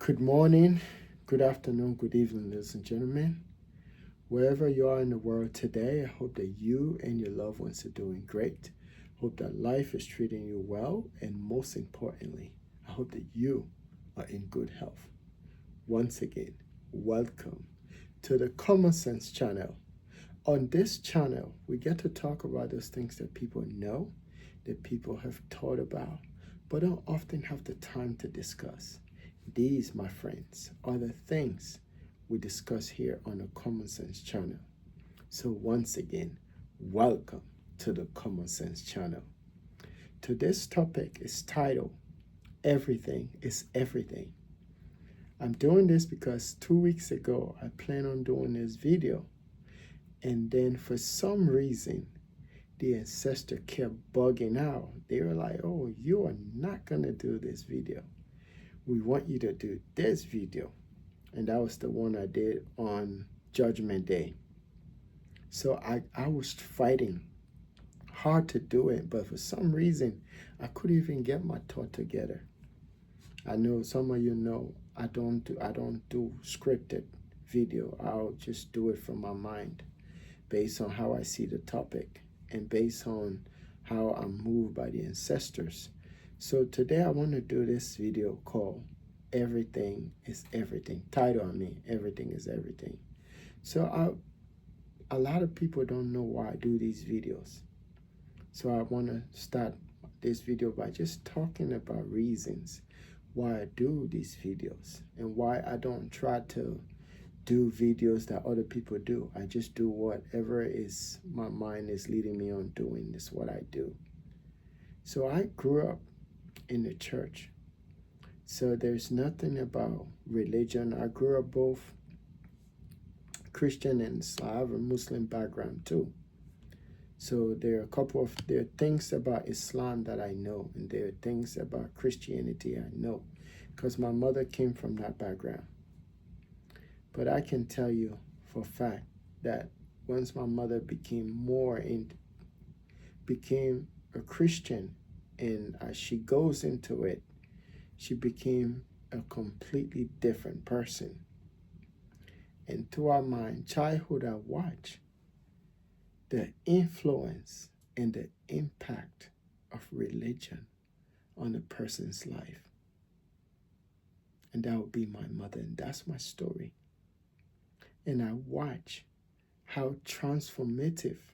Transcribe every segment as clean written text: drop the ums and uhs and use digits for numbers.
Good morning, good afternoon, good evening, ladies and gentlemen. Wherever you are in the world today, I hope that you and your loved ones are doing great. Hope that life is treating you well, and most importantly, I hope that you are in good health. Once again, welcome to the Common Sense channel. On this channel, we get to talk about those things that people know, that people have thought about, but don't often have the time to discuss. These, my friends, are the things we discuss here on the Common Sense channel. So once again, welcome to the Common Sense channel. Today's topic is titled, Everything is Everything. I'm doing this because 2 weeks ago, I planned on doing this video. And then for some reason, the ancestor kept bugging out. They were like, oh, you are not going to do this video. We want you to do this video. And that was the one I did on Judgment Day. So I was fighting hard to do it, but for some reason, I couldn't even get my thought together. I know some of you know I don't do scripted video. I'll just do it from my mind based on how I see the topic and based on how I'm moved by the ancestors. So today I want to do this video called Everything is Everything. Title, Everything is Everything. So a lot of people don't know why I do these videos. So I want to start this video by just talking about reasons why I do these videos and why I don't try to do videos that other people do. I just do whatever is my mind is leading me on doing. Is what I do. So I grew up in the church. So there's nothing about religion. I grew up both Christian and Slav and Muslim background too. So there are things about Islam that I know, and there are things about Christianity I know, because my mother came from that background. But I can tell you for a fact that once my mother became a Christian, and as she goes into it, she became a completely different person. And throughout my childhood, I watched the influence and the impact of religion on a person's life. And that would be my mother, and that's my story. And I watch how transformative,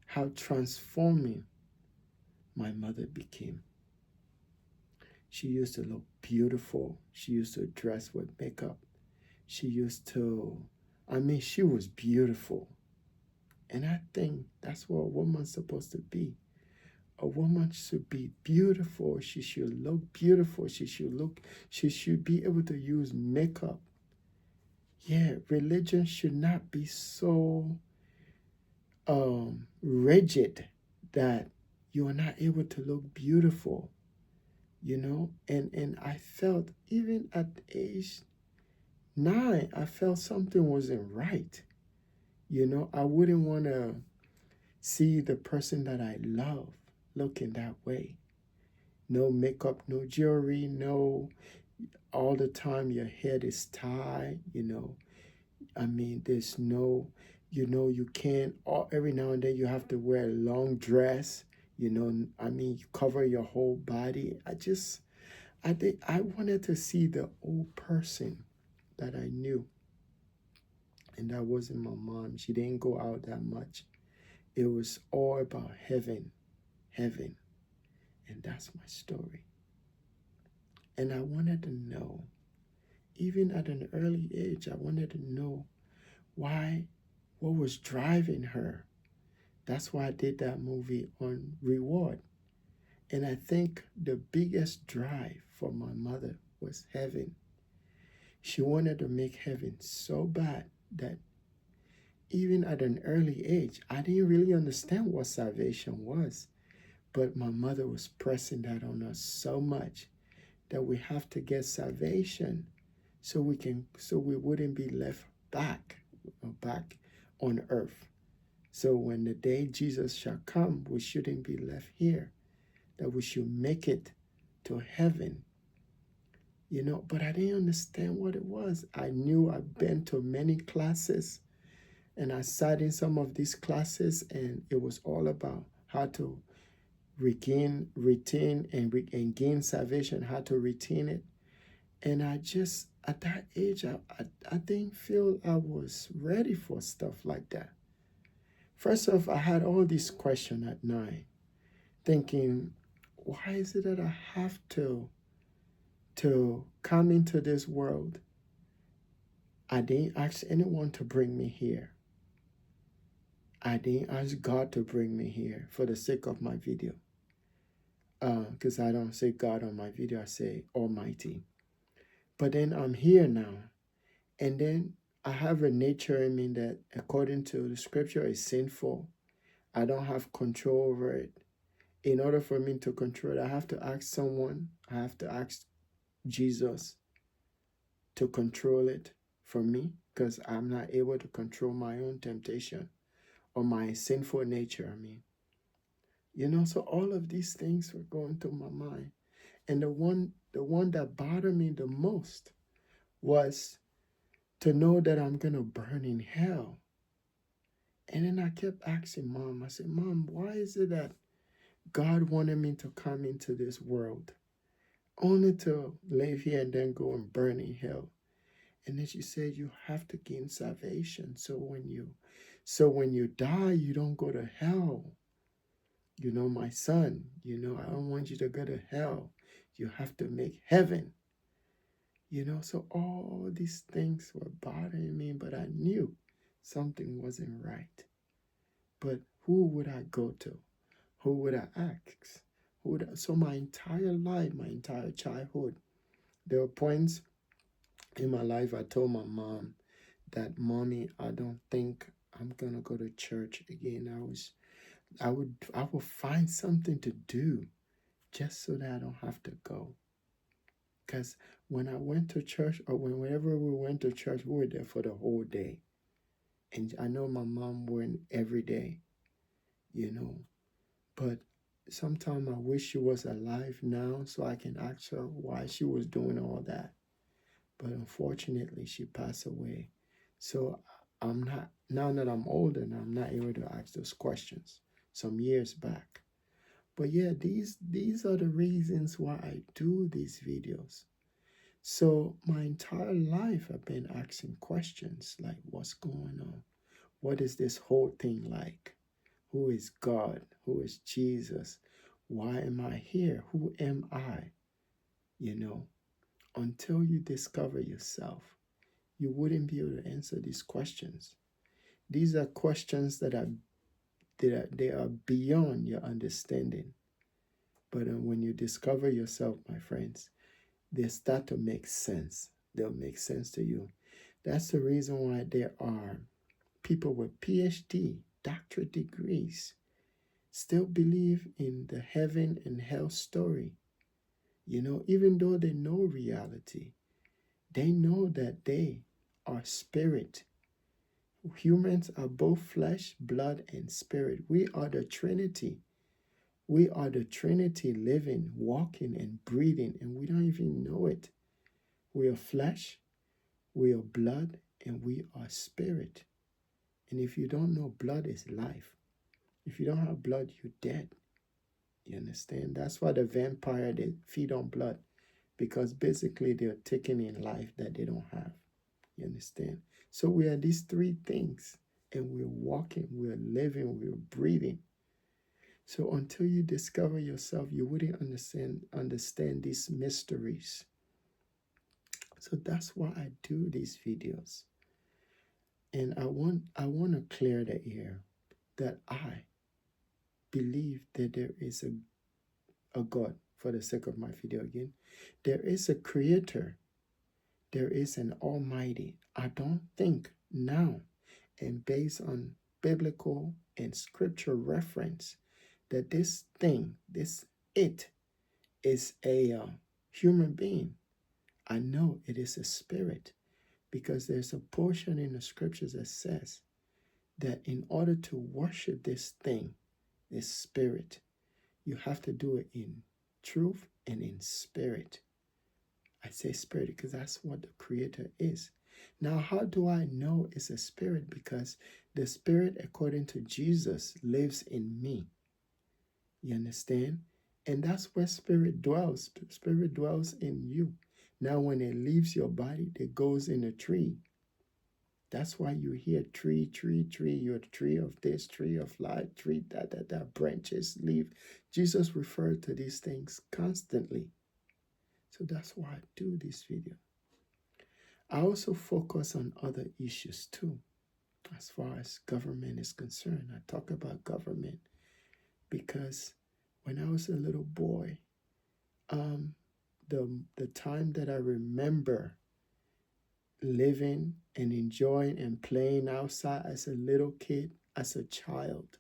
how transforming my mother became. She used to look beautiful. She used to dress with makeup. She was beautiful. And I think that's what a woman's supposed to be. A woman should be beautiful. She should look beautiful. She should be able to use makeup. Yeah, religion should not be so rigid that you are not able to look beautiful, and I felt even at age 9, I felt something wasn't right. I wouldn't want to see the person that I love looking that way. No makeup, no jewelry, no all the time your head is tied, there's no, you can't, every now and then you have to wear a long dress, you cover your whole body. I wanted to see the old person that I knew. And that wasn't my mom. She didn't go out that much. It was all about heaven. And that's my story. And I wanted to know, even at an early age, I wanted to know what was driving her. That's why I did that movie on reward. And I think the biggest drive for my mother was heaven. She wanted to make heaven so bad that even at an early age, I didn't really understand what salvation was. But my mother was pressing that on us so much that we have to get salvation so we wouldn't be left back on earth. So when the day Jesus shall come, we shouldn't be left here, that we should make it to heaven. but I didn't understand what it was. I knew I've been to many classes, and I sat in some of these classes, and it was all about how to retain, and gain salvation, how to retain it. And I just, at that age, I didn't feel I was ready for stuff like that. First off, I had all these questions at 9, thinking, why is it that I have to come into this world? I didn't ask anyone to bring me here. I didn't ask God to bring me here for the sake of my video. Because I don't say God on my video, I say Almighty. But then I'm here now. And then I have a nature in me that, according to the scripture, is sinful. I don't have control over it. In order for me to control it, I have to ask someone. I have to ask Jesus to control it for me, because I'm not able to control my own temptation or my sinful nature. So all of these things were going through my mind. And the one that bothered me the most was to know that I'm going to burn in hell. And then I kept asking Mom, I said, Mom, why is it that God wanted me to come into this world only to live here and then go and burn in hell? And then she said, you have to gain salvation. So when you die, you don't go to hell. My son, I don't want you to go to hell. You have to make heaven. So all these things were bothering me, but I knew something wasn't right. But who would I go to? Who would I ask? So my entire life, my entire childhood, there were points in my life I told my mom that, Mommy, I don't think I'm gonna go to church again. I will find something to do just so that I don't have to go. Because when I went to church, or whenever we went to church, we were there for the whole day. And I know my mom went every day, you know. But sometimes I wish she was alive now so I can ask her why she was doing all that. But unfortunately, she passed away. So I'm not, now that I'm older, now I'm not able to ask those questions some years back. But yeah, these are the reasons why I do these videos. So my entire life I've been asking questions like, what's going on? What is this whole thing like? Who is God? Who is Jesus? Why am I here? Who am I? Until you discover yourself, you wouldn't be able to answer these questions. These are questions they are beyond your understanding. But when you discover yourself, my friends, they start to make sense. They'll make sense to you. That's the reason why there are people with PhD, doctorate degrees, still believe in the heaven and hell story. Even though they know reality, they know that they are spirit. Humans are both flesh, blood, and spirit. We are the Trinity. We are the Trinity, living, walking, and breathing, and we don't even know it. We are flesh, we are blood, and we are spirit. And if you don't know, blood is life. If you don't have blood, you're dead. You understand? That's why the vampire, they feed on blood, because basically they're taking in life that they don't have. You understand? So we are these three things, and we're walking, we're living, we're breathing. So until you discover yourself, you wouldn't understand these mysteries. So that's why I do these videos. And I want to clear the air that I believe that there is a God. For the sake of my video again, there is a creator. There is an almighty. I don't think now, and based on biblical and scripture reference, that this thing, it is a human being. I know it is a spirit, because there's a portion in the scriptures that says that in order to worship this thing, this spirit, you have to do it in truth and in spirit. I say spirit because that's what the creator is. Now, how do I know it's a spirit? Because the spirit, according to Jesus, lives in me. You understand? And that's where spirit dwells. Spirit dwells in you. Now, when it leaves your body, it goes in a tree. That's why you hear tree, tree, tree. You're the tree of this, tree of life, tree, that, branches, leaf. Jesus referred to these things constantly. So that's why I do this video. I also focus on other issues too, as far as government is concerned. I talk about government because when I was a little boy, the time that I remember living and enjoying and playing outside as a little kid, as a child,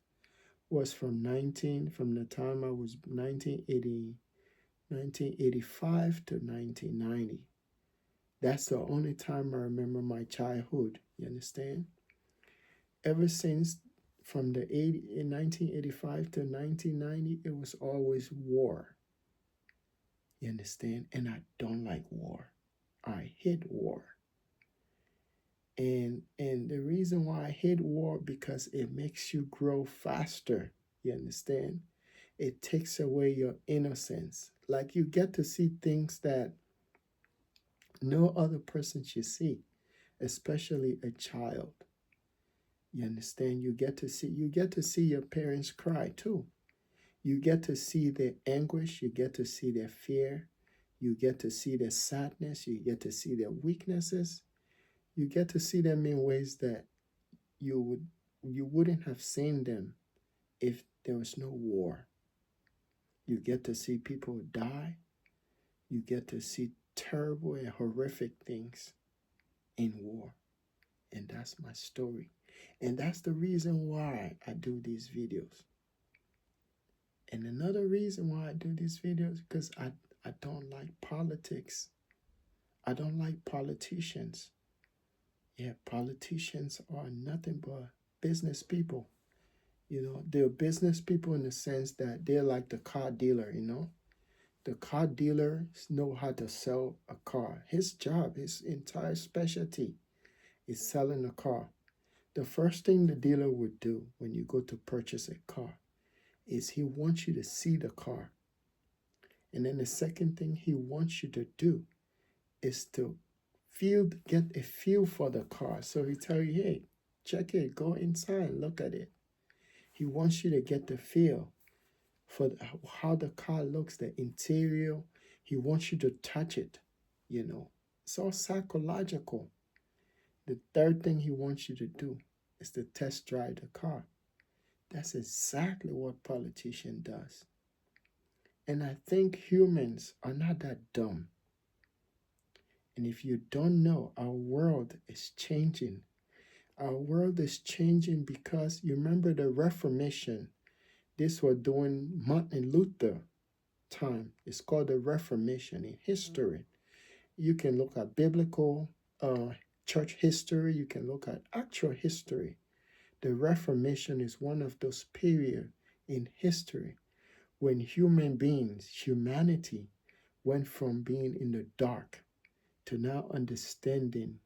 was from the time I was 1985 to 1990. That's the only time I remember my childhood. You understand? Ever since from in 1985 to 1990, it was always war. You understand? And I don't like war. I hate war. And the reason why I hate war, because it makes you grow faster. You understand? It takes away your innocence. Like you get to see things that no other person should see, especially a child. You understand? You get to see your parents cry too. You get to see their anguish, you get to see their fear, you get to see their sadness, you get to see their weaknesses. You get to see them in ways that you wouldn't have seen them if there was no war. You get to see people die. You get to see terrible and horrific things in war. And that's my story. And that's the reason why I do these videos. And another reason why I do these videos, because I don't like politics. I don't like politicians. Yeah, politicians are nothing but business people. You know, they're business people in the sense that they're like the car dealer, you know. The car dealer know how to sell a car. His job, his entire specialty is selling a car. The first thing the dealer would do when you go to purchase a car is he wants you to see the car. And then the second thing he wants you to do is to get a feel for the car. So he tell you, hey, check it, go inside, look at it. He wants you to get the feel for how the car looks, the interior. He wants you to touch it, you know. It's all psychological. The third thing he wants you to do is to test drive the car. That's exactly what politician does. And I think humans are not that dumb. And if you don't know, our world is changing. Our world is changing because you remember the Reformation. This was during Martin Luther time. It's called the Reformation in history. You can look at biblical church history. You can look at actual history. The Reformation is one of those periods in history when humanity, went from being in the dark to now understanding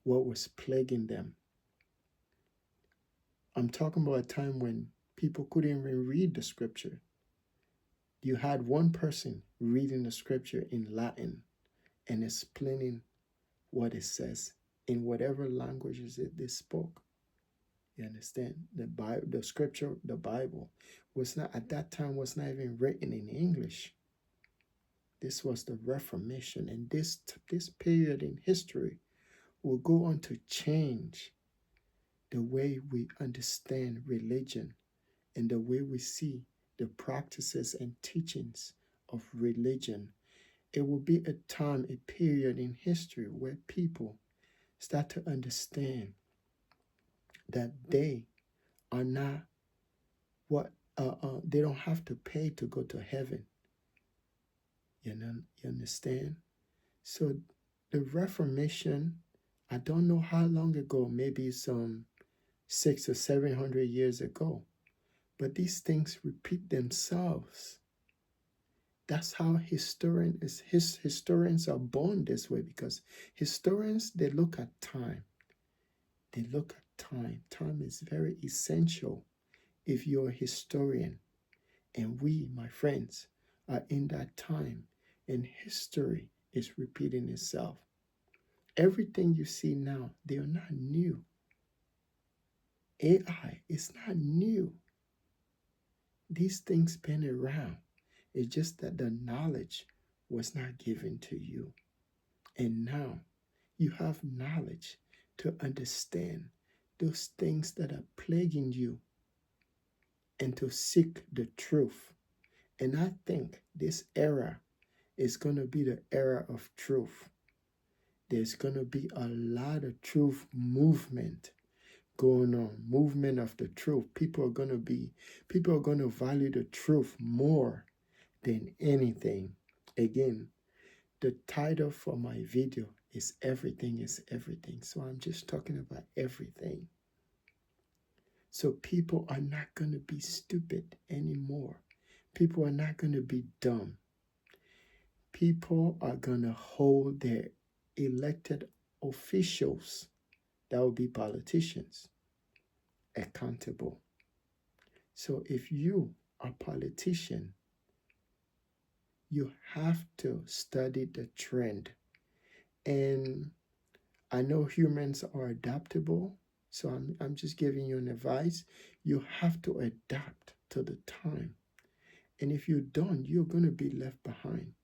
what was plaguing them. I'm talking about a time when people couldn't even read the scripture. You had one person reading the scripture in Latin and explaining what it says in whatever languages they spoke. You understand? The scripture, the Bible, was not at that time was not even written in English. This was the Reformation, and this period in history will go on to change the way we understand religion and the way we see the practices and teachings of religion. It will be a time, a period in history where people start to understand that they are not they don't have to pay to go to heaven. You understand? So the Reformation, I don't know how long ago, maybe some 600 or 700 years ago, but these things repeat themselves. That's how historians are born this way, because historians, they look at time. They look at time. Time is very essential if you're a historian. And we, my friends, are in that time, and history is repeating itself. Everything you see now, they are not new. AI is not new. These things been around. It's just that the knowledge was not given to you. And now you have knowledge to understand those things that are plaguing you and to seek the truth. And I think this era is going to be the era of truth. There's going to be a lot of truth movement going on, movement of the truth. People are going to value the truth more than anything. Again, the title for my video is Everything is Everything. So I'm just talking about everything. So people are not going to be stupid anymore. People are not going to be dumb. People are going to hold their elected officials, that will be politicians, accountable. So if you are a politician, you have to study the trend. And I know humans are adaptable, so I'm just giving you an advice. You have to adapt to the time. And if you don't, you're going to be left behind.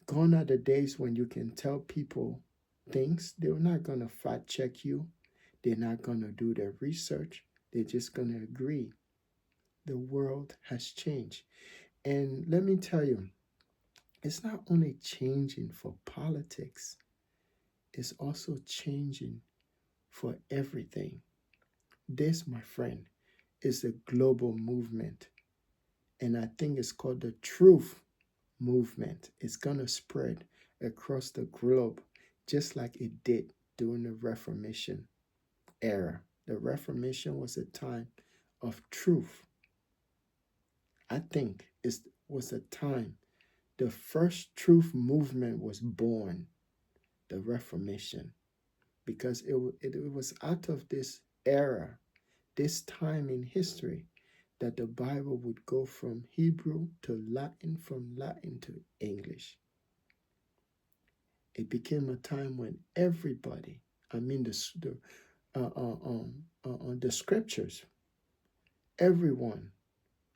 Gone are the days when you can tell people things. They're not going to fact check you. They're not going to do their research. They're just going to agree. The world has changed. And let me tell you, it's not only changing for politics, it's also changing for everything. This, my friend, is a global movement. And I think it's called the truth movement. It's going to spread across the globe, just like it did during the Reformation era. The Reformation was a time of truth. I think it was a time the first truth movement was born, the Reformation, because it was out of this era, this time in history, that the Bible would go from Hebrew to Latin, from Latin to English. It became a time when everybody, I mean the scriptures, everyone,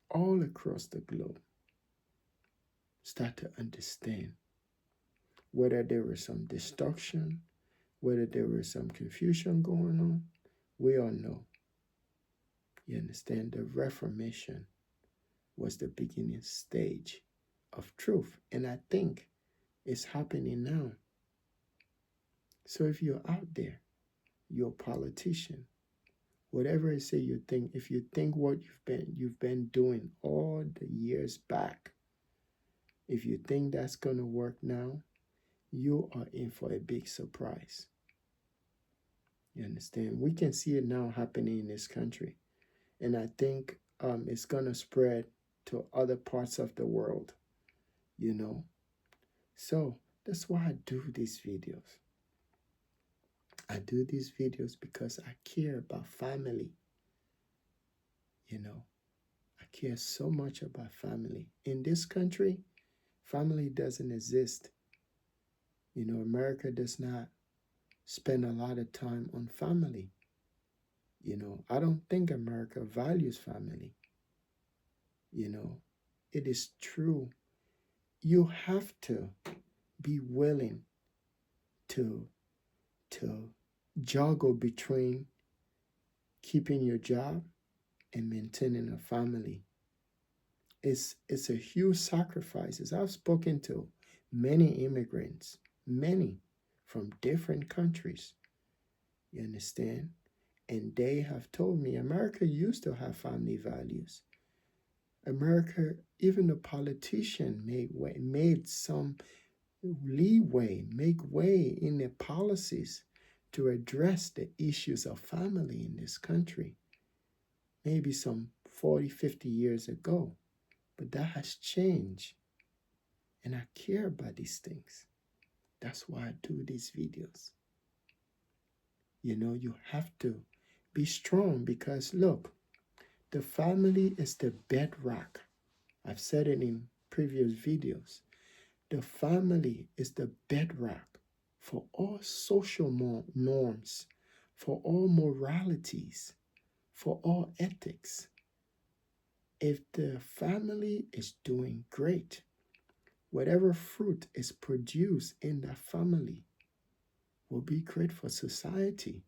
all across the globe, start to understand, whether there was some destruction, whether there was some confusion going on. We all know. You understand? The Reformation was the beginning stage of truth. And I think it's happening now. So if you're out there, you're a politician, whatever I say you think, if you think what you've been doing all the years back, if you think that's gonna work now, you are in for a big surprise. You understand? We can see it now happening in this country. And I think it's gonna spread to other parts of the world, you know. So that's why I do these videos. I do these videos because I care about family. You know, I care so much about family. In this country, family doesn't exist. You know, America does not spend a lot of time on family. You know, I don't think America values family. You know, it is true. You have to be willing to juggle between keeping your job and maintaining a family. It's a huge sacrifice. I've spoken to many immigrants, many from different countries. You understand? And they have told me America used to have family values. America, even the politician made some leeway, make way in their policies to address the issues of family in this country. Maybe some 40, 50 years ago. But that has changed. And I care about these things. That's why I do these videos. You have to be strong because look, the family is the bedrock. I've said it in previous videos. The family is the bedrock for all social norms, for all moralities, for all ethics. If the family is doing great, whatever fruit is produced in that family will be great for society.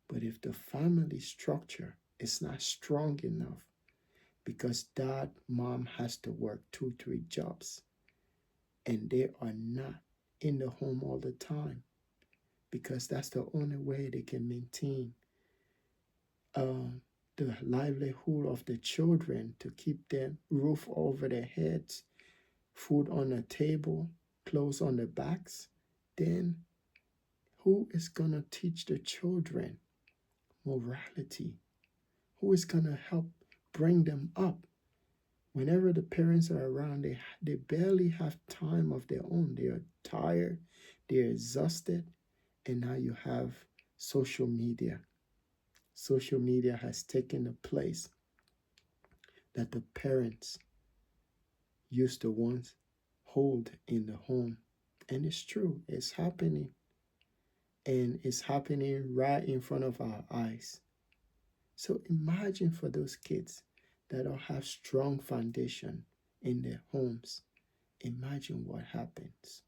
But if the family structure is not strong enough, because dad, mom has to work 2, 3 jobs, and they are not in the home all the time, because that's the only way they can maintain uh, the livelihood of the children, to keep them roof over their heads, food on the table, clothes on their backs, then who is going to teach the children morality? Who is going to help bring them up? Whenever the parents are around, they barely have time of their own. They are tired, they're exhausted, and now you have social media. Social media has taken the place that the parents used to once hold in the home. And it's true, it's happening. And it's happening right in front of our eyes. So imagine for those kids that don't have strong foundation in their homes. Imagine what happens.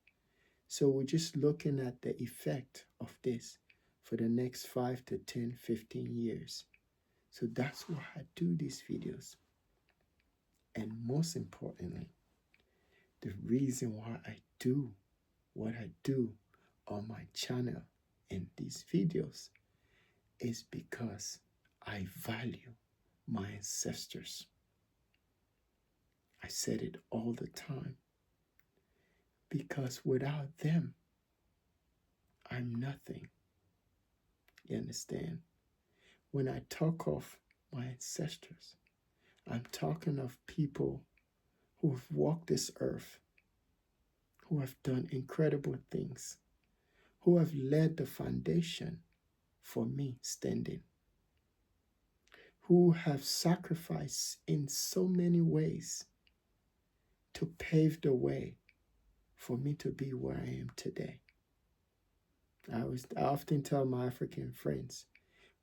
So we're just looking at the effect of this for the next 5 to 10, 15 years. So that's why I do these videos. And most importantly, the reason why I do what I do on my channel in these videos is because I value my ancestors. I said it all the time. Because without them, I'm nothing. You understand? When I talk of my ancestors, I'm talking of people who have walked this earth, who have done incredible things, who have laid the foundation for me standing, who have sacrificed in so many ways to pave the way for me to be where I am today. I often tell my African friends,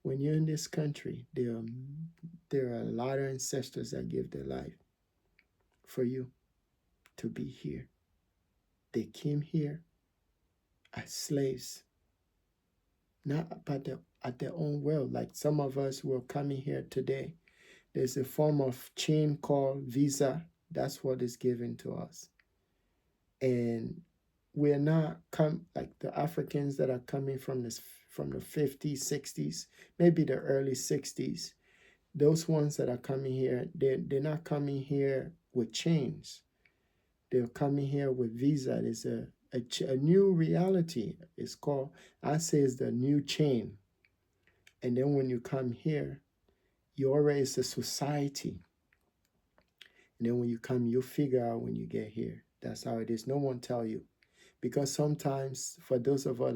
when you're in this country, there are a lot of ancestors that give their life for you to be here. They came here as slaves, not at their own will. Like some of us who are coming here today, there's a form of chain called visa. That's what is given to us. And we're not like the Africans that are coming from the 50s, 60s, maybe the early 60s. Those ones that are coming here, they're not coming here with chains. They're coming here with visa. There's a new reality. It's called, I say it's the new chain. And then when you come here, you already, it's a society. And then when you come, you figure out when you get here. That's how it is. No one tell you. Because sometimes for those of us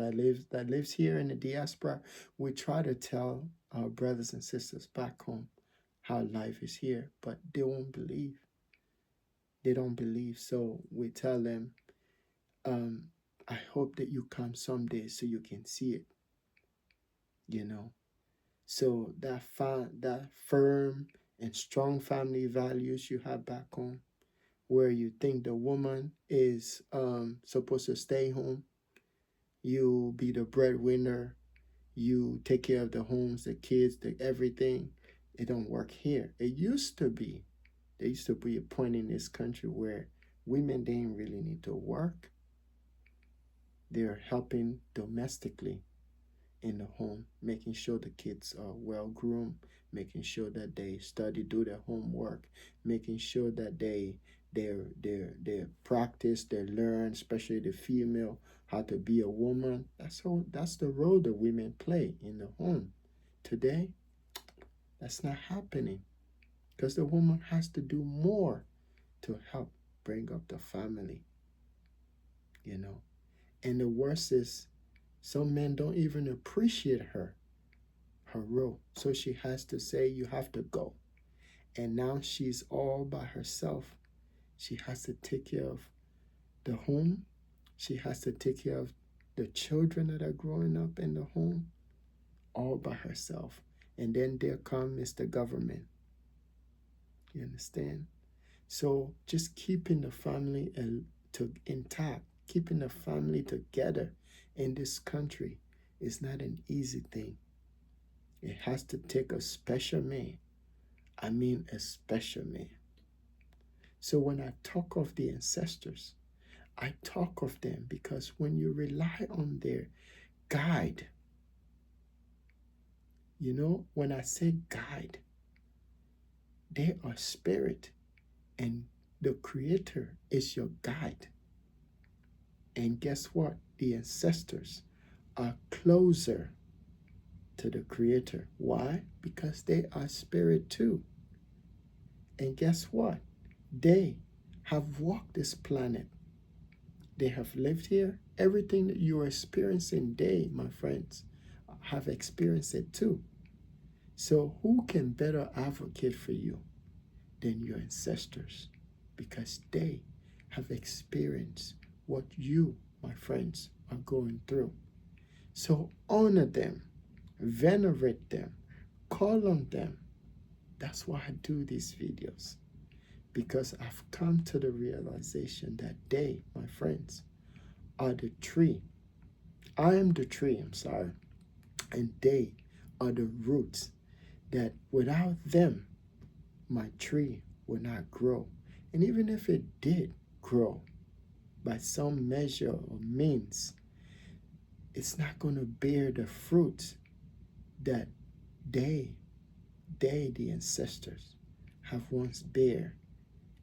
that lives here in the diaspora, we try to tell our brothers and sisters back home how life is here, but they won't believe. They don't believe. So we tell them, I hope that you come someday so you can see it. So that firm and strong family values you have back home, where you think the woman is supposed to stay home, you be the breadwinner, you take care of the homes, the kids, the everything. It don't work here. It used to be. There used to be a point in this country where women didn't really need to work. They're helping domestically in the home, making sure the kids are well groomed, making sure that they study, do their homework, making sure that they practice, they learn, especially the female, how to be a woman. That's the role that women play in the home. Today, that's not happening because the woman has to do more to help bring up the family, you know. And the worst is some men don't even appreciate her role. So she has to say, you have to go. And now she's all by herself. She has to take care of the home. She has to take care of the children that are growing up in the home all by herself. And then there comes the government. You understand? So just keeping the family intact, keeping the family together in this country is not an easy thing. It has to take a special man. I mean a special man. So when I talk of the ancestors, I talk of them because when you rely on their guide, you know, when I say guide, they are spirit and the Creator is your guide. And guess what? The ancestors are closer to the Creator. Why? Because they are spirit too. And guess what? They have walked this planet. They have lived here. Everything that you are experiencing today, my friends, have experienced it too. So who can better advocate for you than your ancestors? Because they have experienced what you, my friends, are going through. So honor them, venerate them, call on them. That's why I do these videos. Because I've come to the realization that they, my friends, are the tree. I am the tree, and they are the roots that without them, my tree would not grow. And even if it did grow by some measure or means, it's not going to bear the fruit that they, the ancestors, have once bear.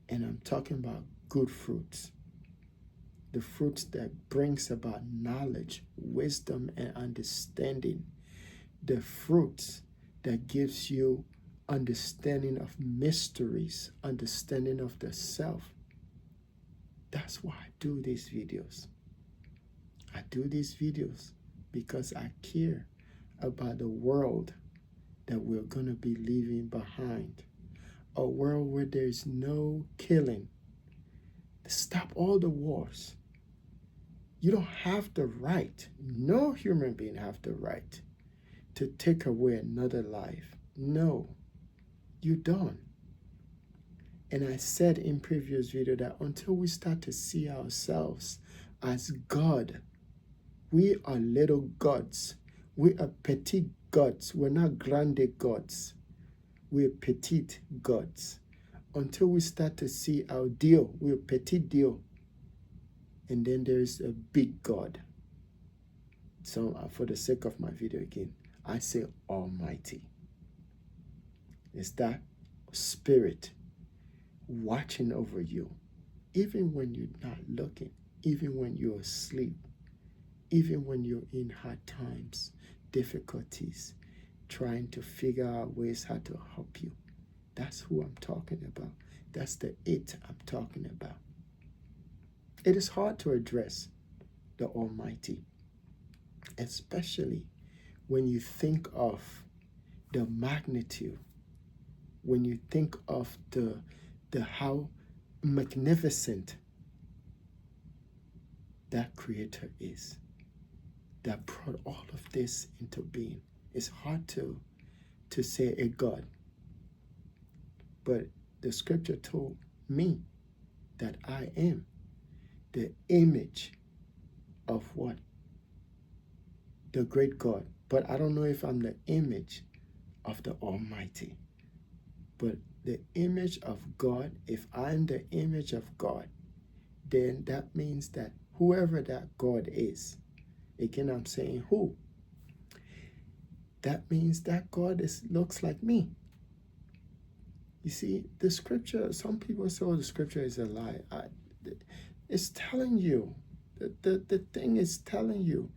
And I'm talking about good fruits. The fruits that brings about knowledge, wisdom, and understanding. The fruits that gives you understanding of mysteries, understanding of the self. That's why I do these videos. I do these videos because I care about the world that we're going to be leaving behind. A world where there's no killing. Stop all the wars. You don't have the right, no human being have the right to take away another life. No, you don't. And I said in previous video that until we start to see ourselves as God, we are little gods. We are petite gods. We're not grande gods. We're petite gods. Until we start to see our Dio, we're petite Dio. And then there's a big God. So for the sake of my video again, I say Almighty. It's that spirit watching over you, even when you're not looking, even when you're asleep, even when you're in hard times, difficulties, trying to figure out ways how to help you. That's who I'm talking about. That's the it I'm talking about. It is hard to address the Almighty, especially when you think of the magnitude, when you think of the how magnificent that Creator is, that brought all of this into being. It's hard to say a God, but the scripture told me that I am the image of what? The great God. But I don't know if I'm the image of the Almighty. But the image of God, if I'm the image of God, then that means that whoever that God is, again I'm saying who, that means that God looks like me. You see, the scripture, some people say, oh, the scripture is a lie. It's telling you, the thing is telling you,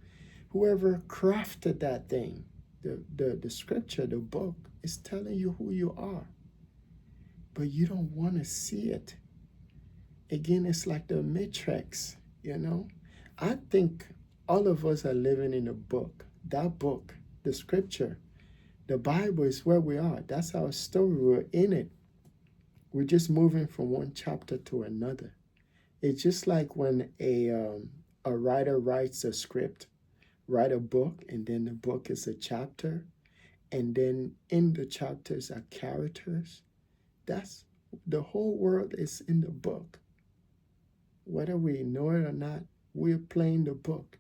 whoever crafted that thing, the scripture, the book, is telling you who you are. But you don't want to see it. Again, it's like the matrix, you know. I think all of us are living in a book. That book, the scripture, the Bible is where we are. That's our story. We're in it. We're just moving from one chapter to another. It's just like when a writer writes a script, write a book, and then the book is a chapter, and then in the chapters are characters. That's the whole world is in the book. Whether we know it or not, we're playing the book.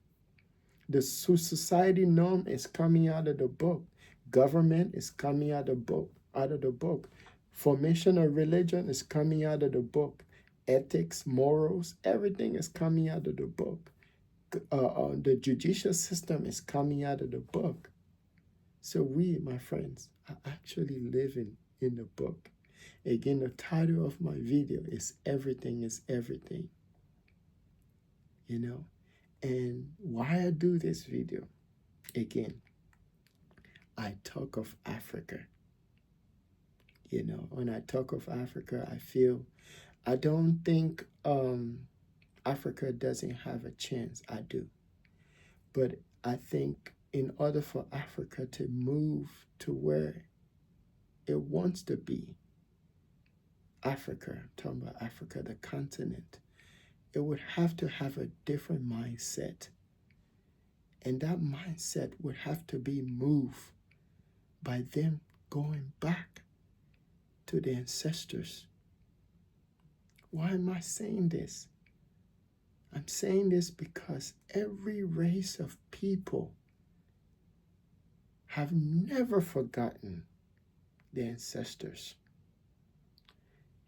The society norm is coming out of the book. Government is coming out of the book. Formation of religion is coming out of the book. Ethics, morals, everything is coming out of the book. The judicial system is coming out of the book. So we, my friends, are actually living in the book. Again, the title of my video is Everything is Everything. You know, and why I do this video, again, I talk of Africa. You know, when I talk of Africa, I don't think Africa doesn't have a chance. I do. But I think in order for Africa to move to where it wants to be, Africa, I'm talking about Africa, the continent, it would have to have a different mindset. And that mindset would have to be moved by them going back to the ancestors. Why am I saying this? I'm saying this because every race of people have never forgotten their ancestors.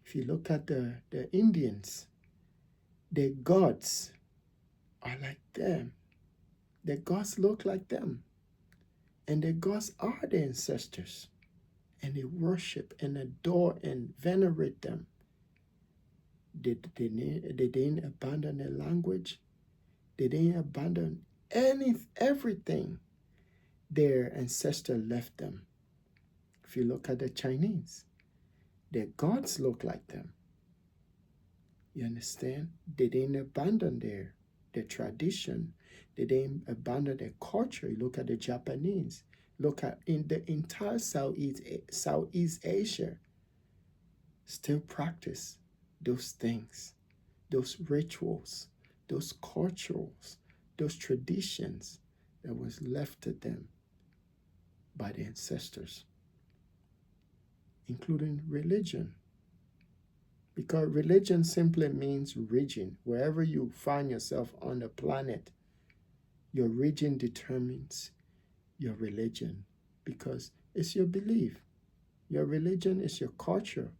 If you look at the Indians, their gods are like them. Their gods look like them. And their gods are their ancestors. And they worship and adore and venerate them. They didn't abandon their language. They didn't abandon everything their ancestor left them. If you look at the Chinese, their gods look like them. You understand? They didn't abandon their tradition. They didn't abandon their culture. You look at the Japanese. Look at in the entire Southeast Asia, still practice those things, those rituals, those cultures, those traditions that was left to them by the ancestors, including religion. Because religion simply means region. Wherever you find yourself on the planet, your region determines your religion because it's your belief. Your religion is your culture.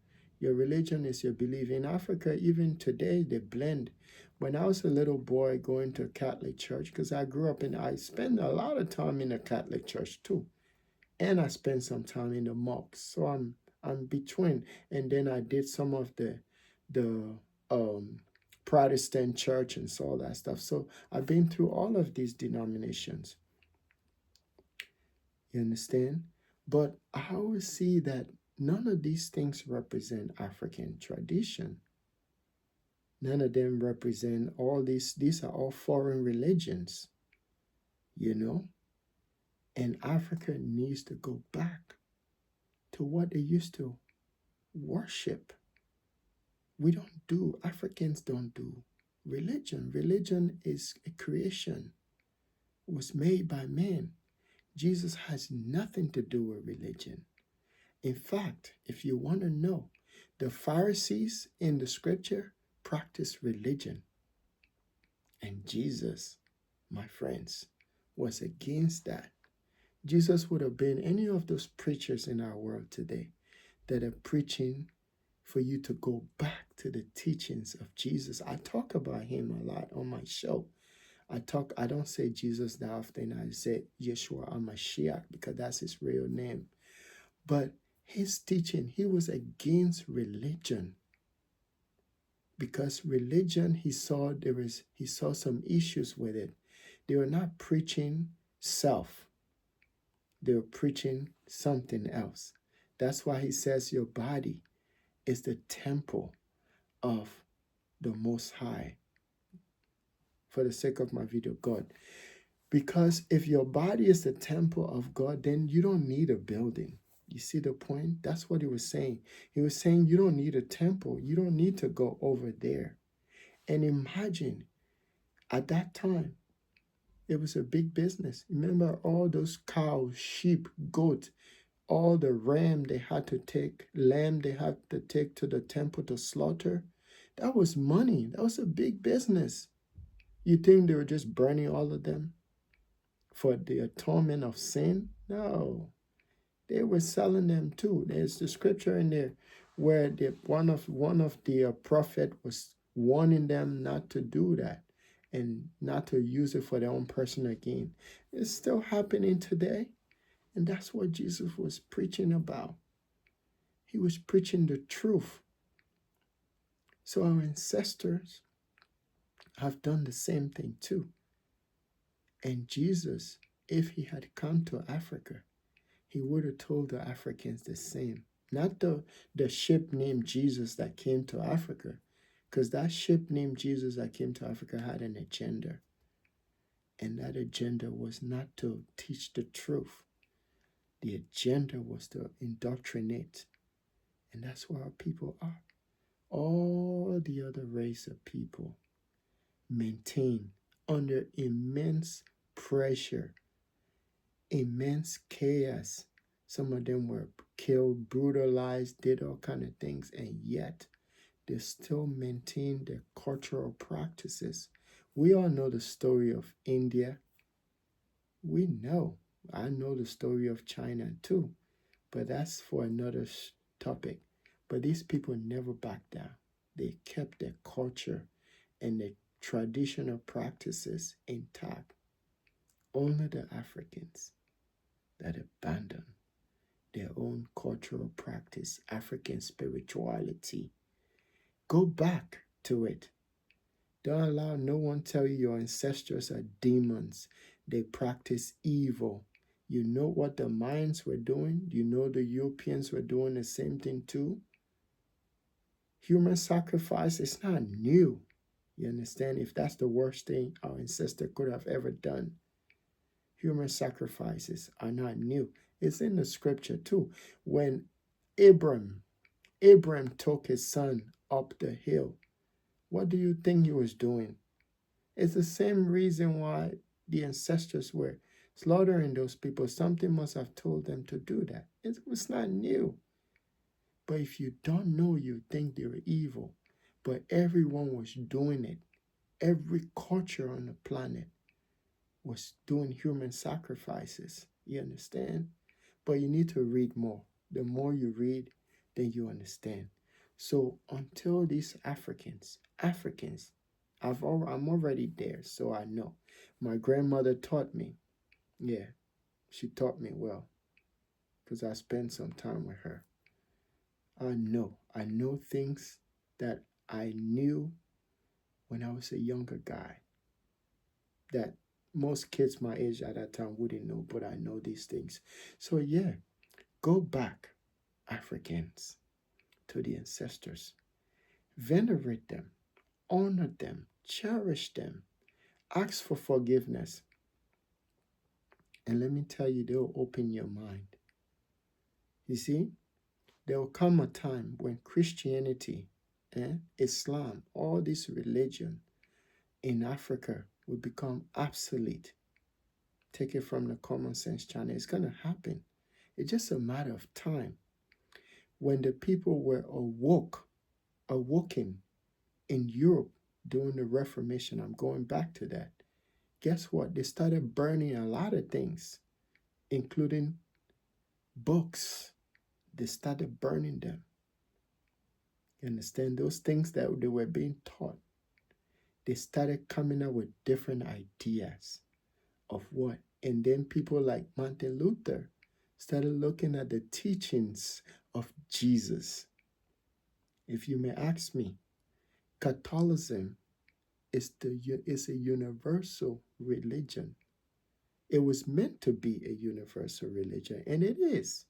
Your religion is your belief. In Africa, even today, they blend. When I was a little boy going to a Catholic church, because I grew up I spent a lot of time in a Catholic church too. And I spent some time in the mosque. So I'm between. And then I did some of the Protestant church and so all that stuff. So I've been through all of these denominations. You understand? But I always see that none of these things represent African tradition. None of them represent all these. These are all foreign religions, you know? And Africa needs to go back to what they used to worship. Africans don't do religion. Religion is a creation. It was made by man. Jesus has nothing to do with religion. In fact, if you want to know, the Pharisees in the scripture practiced religion. And Jesus, my friends, was against that. Jesus would have been any of those preachers in our world today that are preaching for you to go back to the teachings of Jesus. I talk about him a lot on my show. I don't say Jesus that often. I say Yeshua HaMashiach because that's his real name. But his teaching, he was against religion. Because religion, he saw some issues with it. They were not preaching self. They were preaching something else. That's why he says your body is the temple of the Most High. For the sake of my video, God. Because if your body is the temple of God, then you don't need a building. You see the point? That's what he was saying. He was saying you don't need a temple. You don't need to go over there. And imagine at that time, it was a big business. Remember all those cows, sheep, goats, all the lamb they had to take to the temple to slaughter. That was money. That was a big business. You think they were just burning all of them for the atonement of sin? No. They were selling them too. There's the scripture in there where one of the prophet was warning them not to do that and not to use it for their own personal gain. It's still happening today, and that's what Jesus was preaching about. He was preaching the truth. So our ancestors have done the same thing too. And Jesus, if he had come to Africa, he would have told the Africans the same. Not the ship named Jesus that came to Africa, because that ship named Jesus that came to Africa had an agenda. And that agenda was not to teach the truth. The agenda was to indoctrinate. And that's where our people are. All the other race of people maintain under immense pressure, immense chaos. Some of them were killed, brutalized, did all kind of things, and yet they still maintain their cultural practices. We all know the story of India. We know. I know the story of China too, but that's for another topic. But these people never backed down. They kept their culture and their traditional practices intact. Only the Africans that abandon their own cultural practice, African spirituality. Go back to it. Don't allow no one tell you your ancestors are demons. They practice evil. You know what the Mayans were doing? You know the Europeans were doing the same thing too? Human sacrifice is not new. You understand? If that's the worst thing our ancestor could have ever done, human sacrifices are not new. It's in the scripture too. When Abram took his son up the hill, what do you think he was doing? It's the same reason why the ancestors were slaughtering those people. Something must have told them to do that. It was not new. But if you don't know, you think they were evil. But everyone was doing it. Every culture on the planet was doing human sacrifices. You understand? But you need to read more. The more you read, then you understand. So until these Africans, I'm already there, so I know. My grandmother taught me. Yeah, she taught me well because I spent some time with her. I know things that I knew when I was a younger guy that most kids my age at that time wouldn't know, but I know these things. So yeah, go back, Africans, to the ancestors. Venerate them, honor them, cherish them, ask for forgiveness. And let me tell you, they'll open your mind. You see, there will come a time when Christianity, Islam, all this religion in Africa will become obsolete. Take it from the common sense channel. It's going to happen. It's just a matter of time. When the people were awoken in Europe during the Reformation, I'm going back to that. Guess what? They started burning a lot of things, including books. They started burning them. You understand? Those things that they were being taught. They started coming up with different ideas of what. And then people like Martin Luther started looking at the teachings of Jesus. If you may ask me, Catholicism is a universal religion. It was meant to be a universal religion, and it is.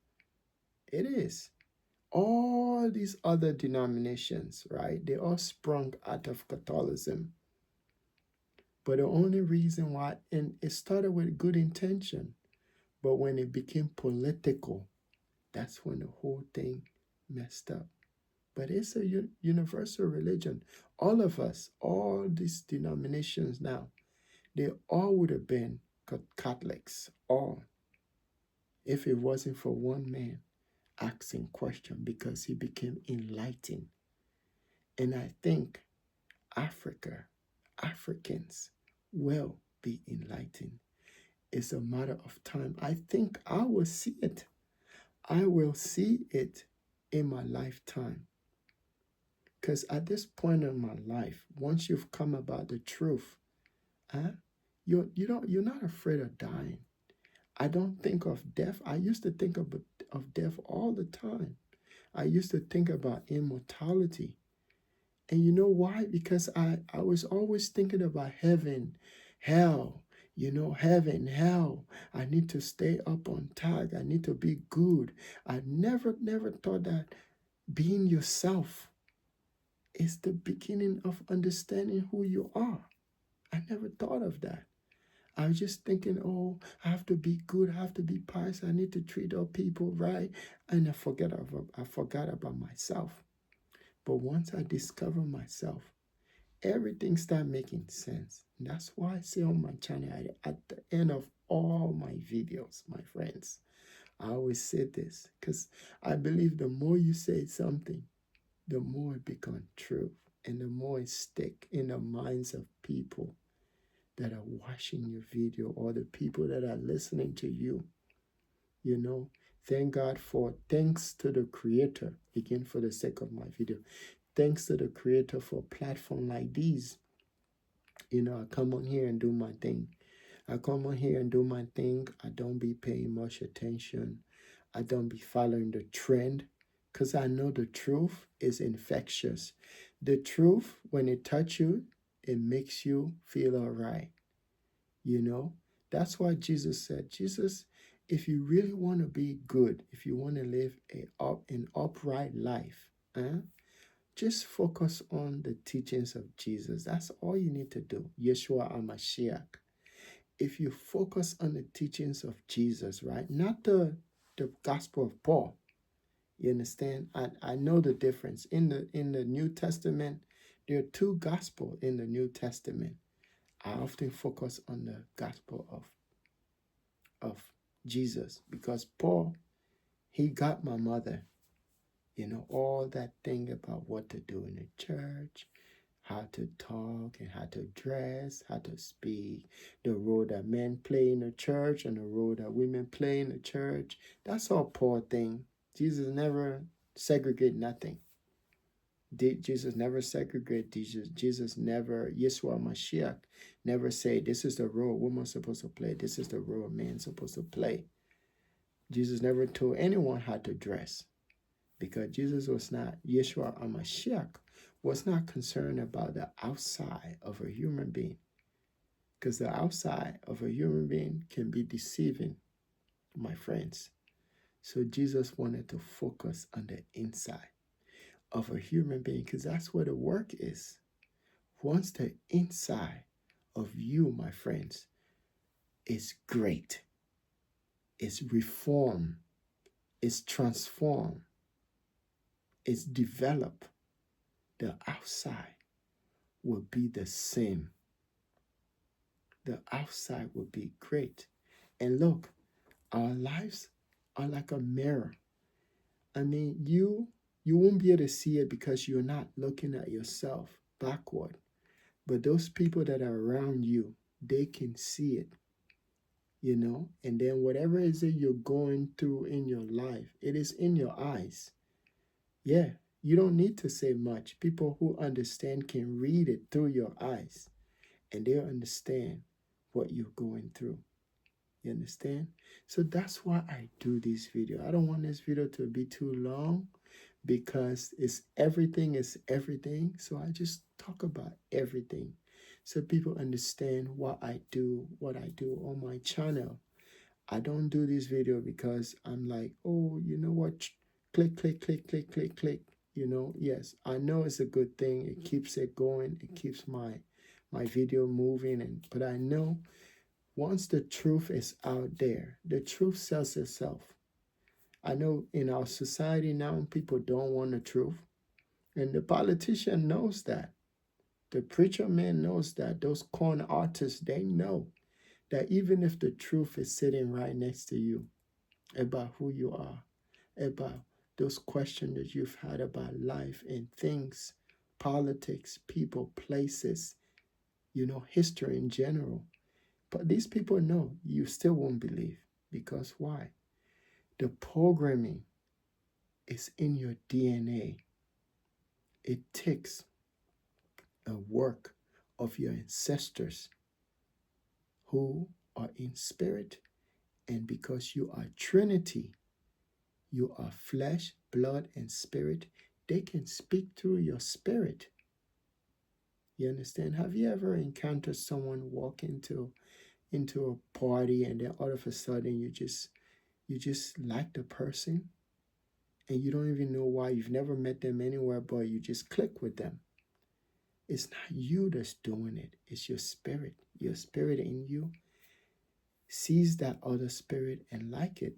It is. All these other denominations, right? They all sprung out of Catholicism. But the only reason why, and it started with good intention, but when it became political, that's when the whole thing messed up. But it's a universal religion. All of us, all these denominations now, they all would have been Catholics, all, if it wasn't for one man asking question because he became enlightened. And I think Africans will be enlightened. It's a matter of time. I think I will see it. I will see it in my lifetime. Because at this point in my life, once you've come about the truth, huh, you're not afraid of dying. I don't think of death. I used to think of death all the time. I used to think about immortality. And you know why? Because I was always thinking about heaven, hell, heaven, hell. I need to stay up on tag. I need to be good. I never thought that being yourself is the beginning of understanding who you are. I never thought of that. I was just thinking, oh, I have to be good. I have to be pious. I need to treat all people right. And I forgot about myself. But once I discover myself, everything start making sense. And that's why I say on my channel, at the end of all my videos, my friends, I always say this because I believe the more you say something, the more it becomes true and the more it stick in the minds of people that are watching your video or the people that are listening to you. Thank God for, thanks to the creator, again for the sake of my video, thanks to the creator for a platform like these. I come on here and do my thing. I come on here and do my thing. I don't be paying much attention. I don't be following the trend because I know the truth is infectious. The truth, when it touch you, it makes you feel all right. That's why Jesus said, if you really want to be good, if you want to live an upright life, just focus on the teachings of Jesus. That's all you need to do. Yeshua HaMashiach. If you focus on the teachings of Jesus, right? Not the gospel of Paul. You understand? I know the difference. In the New Testament, there are two gospels in the New Testament. I often focus on the gospel of Jesus because Paul, he got my mother. All that thing about what to do in the church, how to talk and how to dress, how to speak, the role that men play in the church and the role that women play in the church. That's all Paul thing. Jesus never segregate nothing. Jesus never segregate. Jesus never, Yeshua Mashiach never say, this is the role woman's supposed to play. This is the role man's supposed to play. Jesus never told anyone how to dress because Jesus was not, Yeshua HaMashiach was not concerned about the outside of a human being because the outside of a human being can be deceiving, my friends. So Jesus wanted to focus on the inside of a human being because that's where the work is. Once the inside of you, my friends, is great, is reformed, is transformed, is developed, the outside will be the same. The outside will be great. And look, our lives are like a mirror. I mean, you won't be able to see it because you're not looking at yourself backward. But those people that are around you, they can see it. And then whatever it is that you're going through in your life, it is in your eyes. Yeah, you don't need to say much. People who understand can read it through your eyes and they'll understand what you're going through. You understand? So that's why I do this video. I don't want this video to be too long because everything is everything. So I just talk about everything so people understand what I do on my channel. I don't do this video because I'm like, oh, you know what? click, click, click, click, click, click. Yes, I know it's a good thing. It keeps it going. It keeps my video moving. But I know once the truth is out there, the truth sells itself. I know in our society now, people don't want the truth. And the politician knows that. The preacher man knows that. Those corn artists, they know that even if the truth is sitting right next to you about who you are, about those questions that you've had about life and things, politics, people, places, history in general. But these people know you still won't believe. Because why? The programming is in your DNA. It takes a work of your ancestors who are in spirit. And because you are Trinity, you are flesh, blood, and spirit, they can speak through your spirit. You understand? Have you ever encountered someone walk into a party and then all of a sudden you just like the person and you don't even know why? You've never met them anywhere, but you just click with them. It's not you that's doing it, it's your spirit. Your spirit in you sees that other spirit and like it.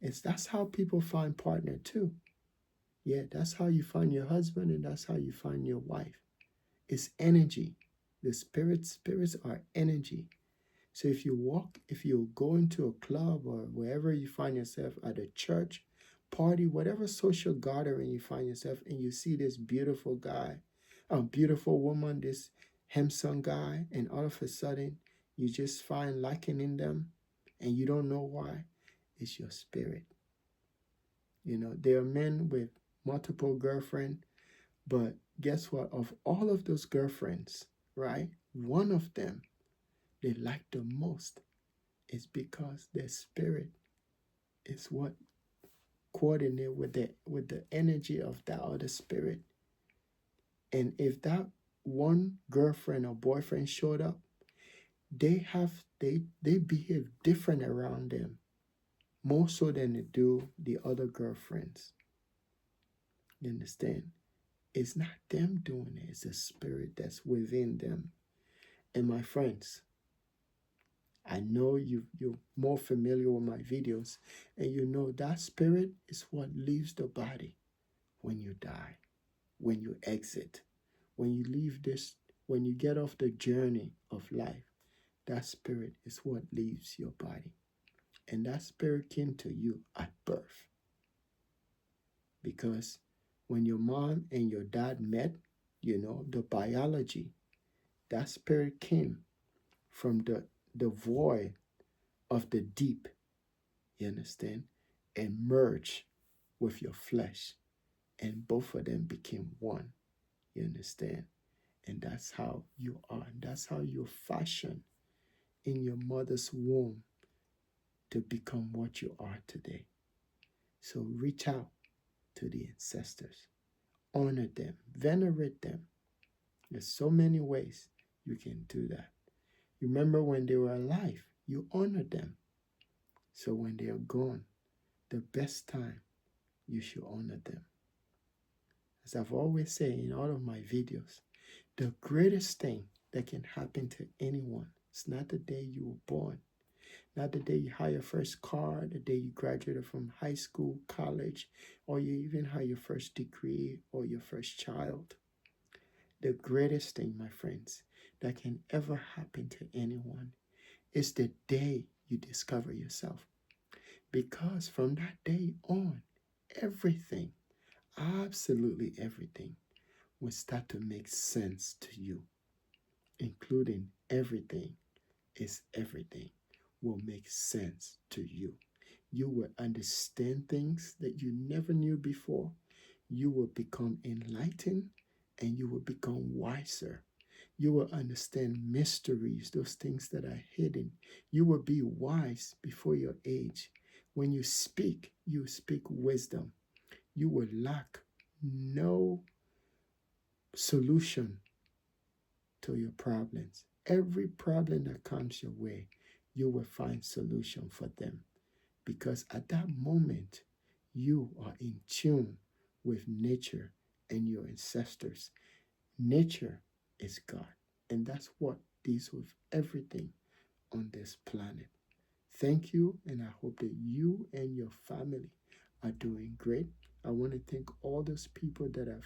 That's how people find partner too. Yeah, that's how you find your husband and that's how you find your wife. It's energy. The spirits are energy. So if you go into a club or wherever you find yourself, at a church, party, whatever social gathering you find yourself, and you see this beautiful guy, a beautiful woman, this handsome guy, and all of a sudden you just find liking in them and you don't know why, it's your spirit. There are men with multiple girlfriends, but guess what? Of all of those girlfriends, right? One of them they like the most is because their spirit is what coordinate with the energy of that other spirit. And if that one girlfriend or boyfriend showed up, they behave different around them, more so than they do the other girlfriends. You understand? It's not them doing it, it's the spirit that's within them. And my friends, I know you're more familiar with my videos, and you know that spirit is what leaves the body when you die, when you exit, when you leave this, when you get off the journey of life. That spirit is what leaves your body. And that spirit came to you at birth. Because when your mom and your dad met, the biology, that spirit came from the void of the deep, you understand, and merged with your flesh. And both of them became one, you understand? And that's how you are. That's how you're fashioned in your mother's womb to become what you are today. So reach out to the ancestors, honor them, venerate them. There's so many ways you can do that. Remember when they were alive, you honored them. So when they are gone, the best time you should honor them. As I've always said in all of my videos, the greatest thing that can happen to anyone is not the day you were born, not the day you had your first car, the day you graduated from high school, college, or you even had your first degree or your first child. The greatest thing, my friends, that can ever happen to anyone is the day you discover yourself. Because from that day on, everything, absolutely everything, will start to make sense to you, including everything is everything will make sense to you. You will understand things that you never knew before. You will become enlightened and you will become wiser. You will understand mysteries, those things that are hidden. You will be wise before your age. When you speak wisdom. You will lack no solution to your problems. Every problem that comes your way, you will find solution for them. Because at that moment, you are in tune with nature and your ancestors. Nature is God, and that's what deals with everything on this planet. Thank you, and I hope that you and your family are doing great. I want to thank all those people that have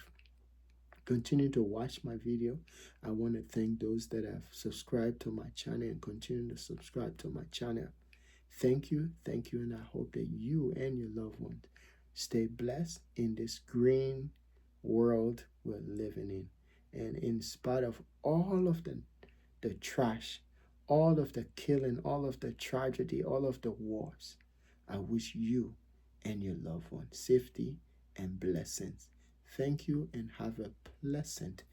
continued to watch my video. I want to thank those that have subscribed to my channel and continue to subscribe to my channel. Thank you, and I hope that you and your loved ones stay blessed in this green world we're living in. And in spite of all of the trash, all of the killing, all of the tragedy, all of the wars, I wish you and your loved ones safety and blessings. Thank you and have a pleasant